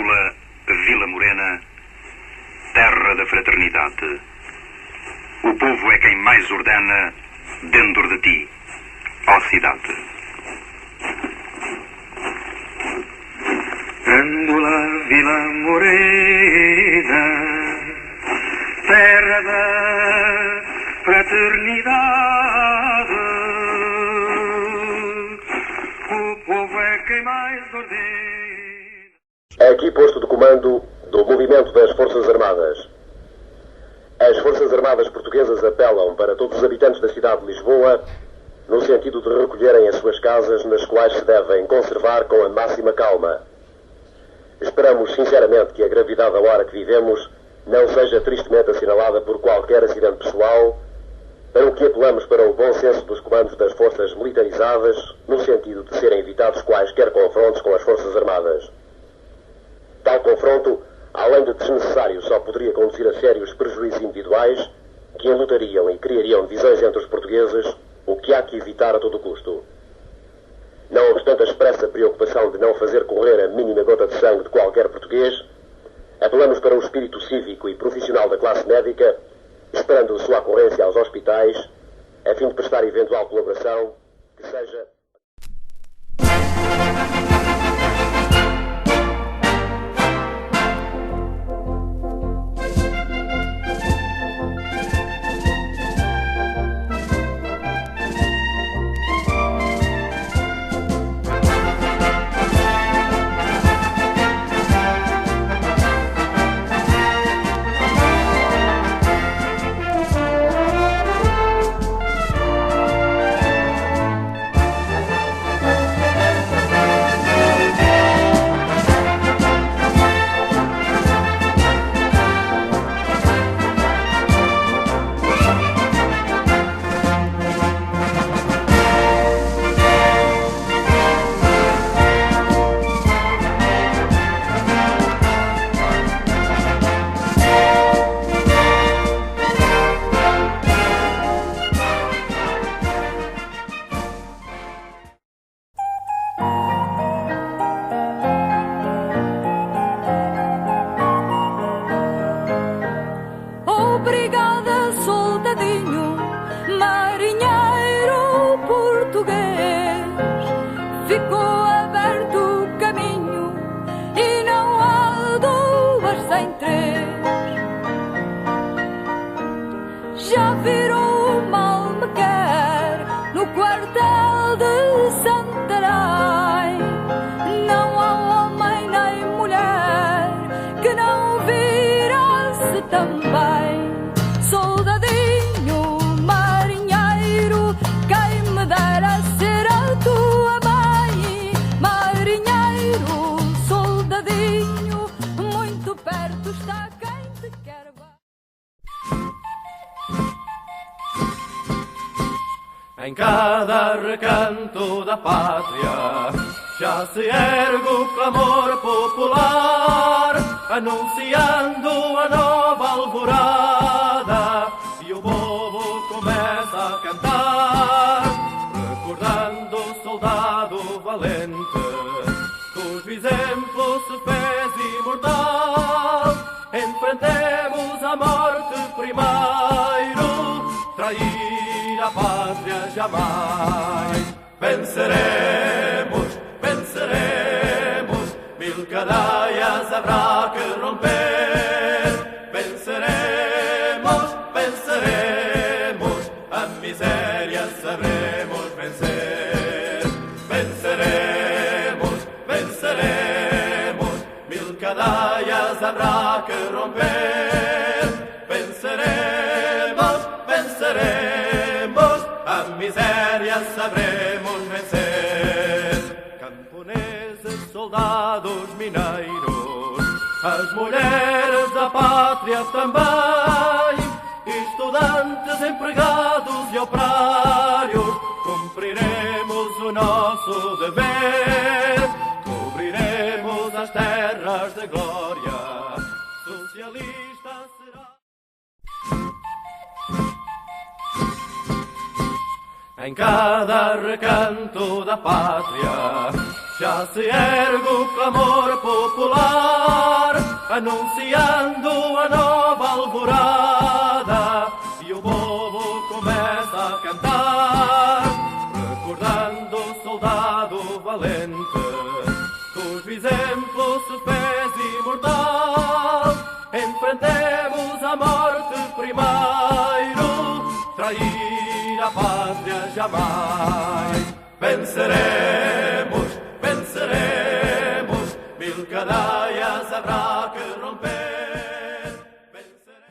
Grândola, Vila Morena, terra da fraternidade. O povo é quem mais ordena dentro de ti, ó cidade. Grândola, Vila Morena, terra da fraternidade. O povo é quem mais ordena. É aqui posto de comando do movimento das Forças Armadas. As Forças Armadas portuguesas apelam para todos os habitantes da cidade de Lisboa no sentido de recolherem as suas casas, nas quais se devem conservar com a máxima calma. Esperamos sinceramente que a gravidade da hora que vivemos não seja tristemente assinalada por qualquer acidente pessoal, para o que apelamos para o bom senso dos comandos das forças militarizadas, no sentido de serem evitados quaisquer confrontos com as Forças Armadas. Tal confronto, além de desnecessário, só poderia conduzir a sérios prejuízos individuais que enlutariam e criariam divisões entre os portugueses, o que há que evitar a todo custo. Não obstante a expressa preocupação de não fazer correr a mínima gota de sangue de qualquer português, apelamos para o espírito cívico e profissional da classe médica, esperando sua ocorrência aos hospitais, a fim de prestar eventual colaboração que seja... Obrigada, soldadinho, marinheiro português. Ficou aberto o caminho e não há duas sem três. Já virou o mal me quer no quartel de Santarém. Não há homem nem mulher que não virasse também. Soldadinho, marinheiro, quem me dera ser a tua mãe. Marinheiro, soldadinho, muito perto está quem te quer bem. Em cada recanto da pátria já se ergue o clamor popular, anunciando a nova alvorada, e o povo começa a cantar, recordando o soldado valente, cujo exemplo se fez imortal. Enfrentemos a morte primeiro, trair a pátria jamais. Venceremos, venceremos, mil cadeias haverá que romper. Venceremos, venceremos, a miséria saberemos vencer. Venceremos, venceremos, mil cadeias haverá que romper. Venceremos, venceremos, a miséria saberemos vencer. Camponeses, soldados, mineiros, as mulheres da pátria também, estudantes, empregados e operários, cumpriremos o nosso dever, cobriremos as terras de glória, socialista será. Em cada recanto da pátria já se ergue o clamor popular, anunciando a nova alvorada, e o povo começa a cantar, recordando o soldado valente, cujo exemplo se fez imortal. Enfrentemos a morte primeiro, trair a pátria jamais. Venceremos, venceremos, mil cadeias haverá que romper.